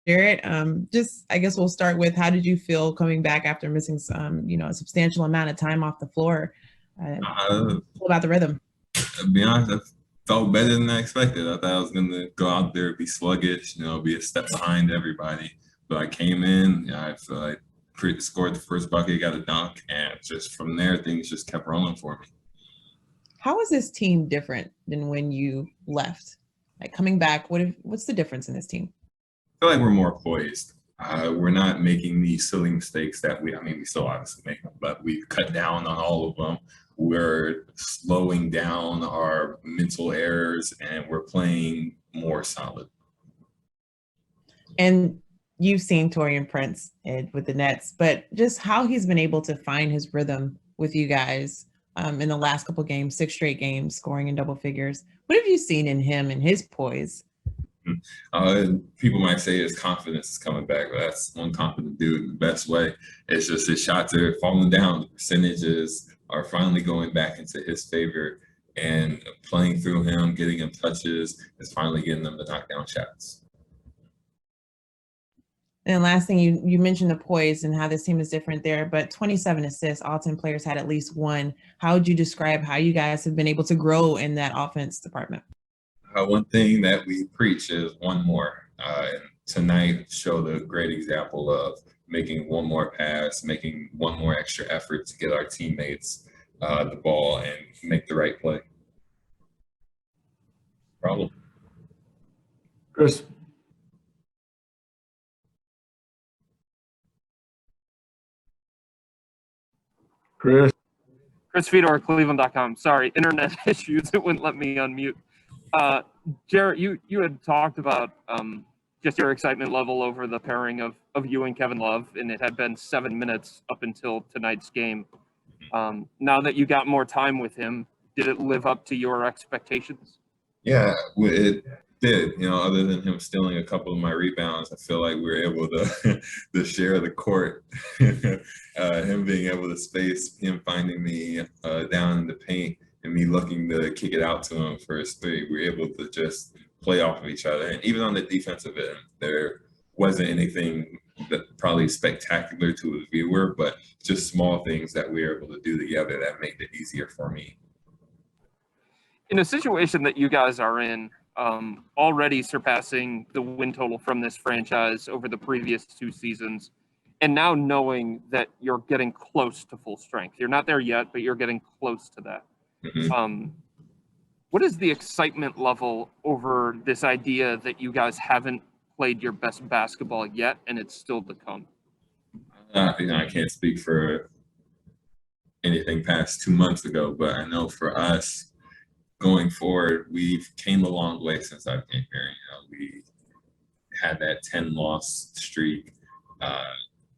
Jarrett, just I guess we'll start with how did you feel coming back after missing some, a substantial amount of time off the floor? Uh, About the rhythm. to be honest, I felt better than I expected. I thought I was going to go out there, be sluggish, be a step behind everybody. But I came in, I feel like scored the first bucket, got a dunk, and just from there, things just kept rolling for me. How is this team different than when you left? Like coming back, what's the difference in this team? I feel like we're more poised. We're not making these silly mistakes that we still obviously make them, but we've cut down on all of them. We're slowing down our mental errors and we're playing more solid. And you've seen Taurean Prince with the Nets, but just how he's been able to find his rhythm with you guys in the last couple of games, 6 straight games, scoring in double figures. What have you seen in him and his poise? People might say his confidence is coming back, but that's one confident dude in the best way. It's just his shots are falling down. The percentages are finally going back into his favor, and playing through him, getting him touches, is finally getting them to knock down shots. And last thing, you mentioned the poise and how this team is different there, but 27 assists, all 10 players had at least one. How would you describe how you guys have been able to grow in that offense department? One thing that we preach is one more. And tonight showed a great example of making one more pass, making one more extra effort to get our teammates the ball and make the right play. Problem. Chris. Chris Fedor, Cleveland.com. Sorry, internet issues. It wouldn't let me unmute. Jarrett, you had talked about just your excitement level over the pairing of you and Kevin Love, and it had been 7 minutes up until tonight's game. Now that you got more time with him, did it live up to your expectations? Yeah, it did. Other than him stealing a couple of my rebounds, I feel like we were able to to share the court. Him being able to space, him finding me down in the paint, and me looking to kick it out to him for his three. We were able to just play off of each other. And even on the defensive end, there wasn't anything that probably spectacular to a viewer, but just small things that we were able to do together that made it easier for me. In a situation that you guys are in, already surpassing the win total from this franchise over the previous 2 seasons, and now knowing that you're getting close to full strength. You're not there yet, but you're getting close to that. Mm-hmm. What is the excitement level over this idea that you guys haven't played your best basketball yet, and it's still to come? I can't speak for anything past 2 months ago, but I know for us, going forward, we've came a long way since I came here. We had that 10-loss streak,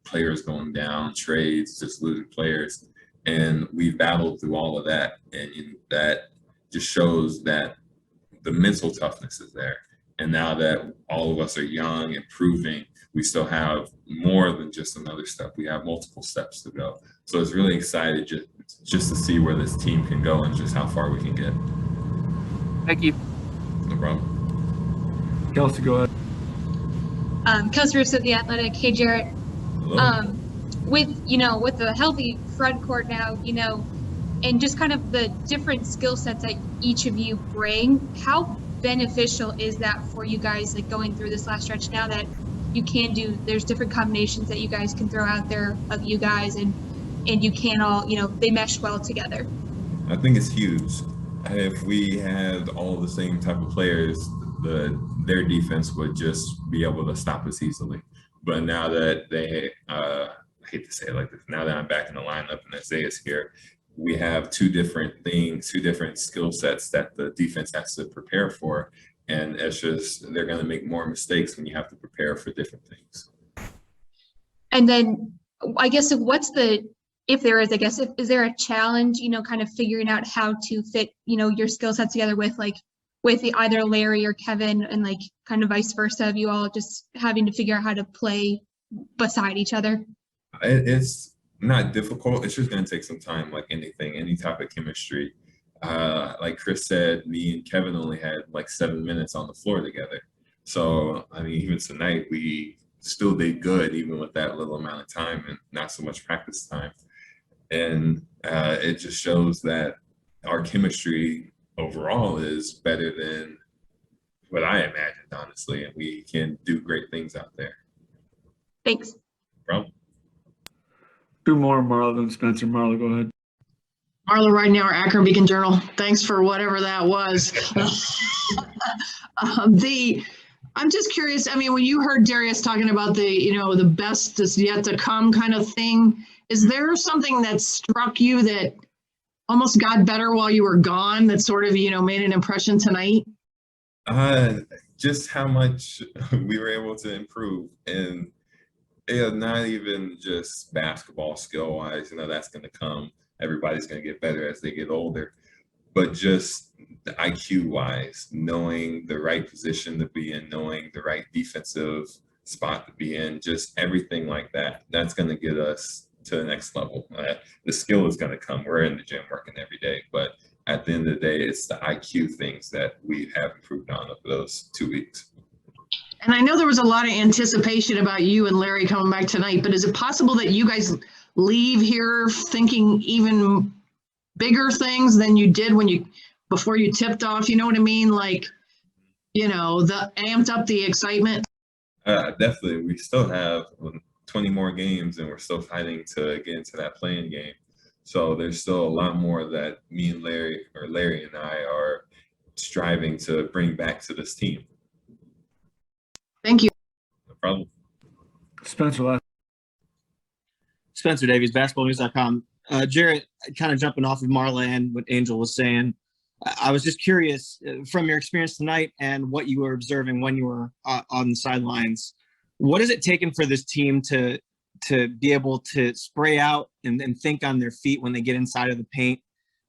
players going down, trades, just losing players, and we battled through all of that. And that just shows that the mental toughness is there. And now that all of us are young and proving, we still have more than just another step. We have multiple steps to go. So it's really excited just to see where this team can go and just how far we can get. Thank you. No problem. Kelsey, go ahead. Kelsey Russo, The Athletic. Hey, Jarrett. Hello. With the healthy front court now, and just kind of the different skill sets that each of you bring, how beneficial is that for you guys, like going through this last stretch now that there's different combinations that you guys can throw out there of you guys and you can all, they mesh well together? I think it's huge. If we had all the same type of players, their defense would just be able to stop us easily. But now that I hate to say it like this, now that I'm back in the lineup and Isaiah's here, we have 2 different things, 2 different skill sets that the defense has to prepare for. And it's just, they're going to make more mistakes when you have to prepare for different things. And then I guess if there is, is there a challenge, kind of figuring out how to fit, your skill set together with either Larry or Kevin, and like kind of vice versa, of you all just having to figure out how to play beside each other? It's not difficult. It's just going to take some time, like anything, any type of chemistry. Like Chris said, me and Kevin only had like 7 minutes on the floor together. So, I mean, even tonight, we still did good, even with that little amount of time and not so much practice time. And it just shows that our chemistry overall is better than what I imagined, honestly, and we can do great things out there. Thanks. Problem. Two more, Marla, then Spencer. Marla, go ahead. Marla Ridenour, Akron Beacon Journal. Thanks for whatever that was. I'm just curious. I mean, when you heard Darius talking about the best is yet to come kind of thing, is there something that struck you that almost got better while you were gone that sort of, made an impression tonight? Just how much we were able to improve, and not even just basketball skill wise, that's going to come. Everybody's going to get better as they get older, but just the IQ wise, knowing the right position to be in, knowing the right defensive spot to be in, just everything like that. That's going to get us to the next level. The skill is going to come. We're in the gym working every day, but at the end of the day, it's the IQ things that we have improved on over those 2 weeks. And I know there was a lot of anticipation about you and Larry coming back tonight, but is it possible that you guys leave here thinking even bigger things than you did before you tipped off? You know what I mean? Like, the amped up the excitement. Definitely. We still have 20 more games and we're still fighting to get into that playing game. So there's still a lot more that me and Larry and I are striving to bring back to this team. Thank you. No problem. Spencer, last. Spencer Davies, basketballnews.com. Jarrett, kind of jumping off of Marla and what Angel was saying, I was just curious from your experience tonight and what you were observing when you were on the sidelines. What is it taking for this team to be able to spray out and think on their feet when they get inside of the paint?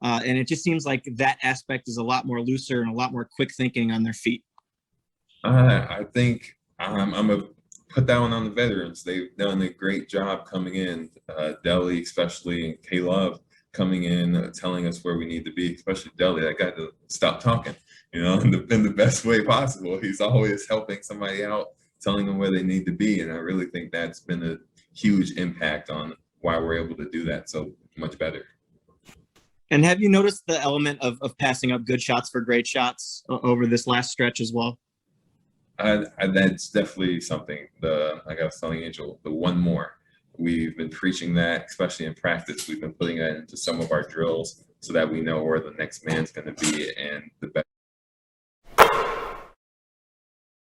And it just seems like that aspect is a lot more looser and a lot more quick thinking on their feet. I think I'm going to put that one on the veterans. They've done a great job coming in, Deli especially, and K-Love coming in, telling us where we need to be, especially Deli. I got to stop talking, in the best way possible. He's always helping somebody out, telling them where they need to be. And I really think that's been a huge impact on why we're able to do that so much better. And have you noticed the element of passing up good shots for great shots over this last stretch as well? That's definitely something. Like I was telling Angel, the one more. We've been preaching that, especially in practice. We've been putting that into some of our drills so that we know where the next man's going to be and the best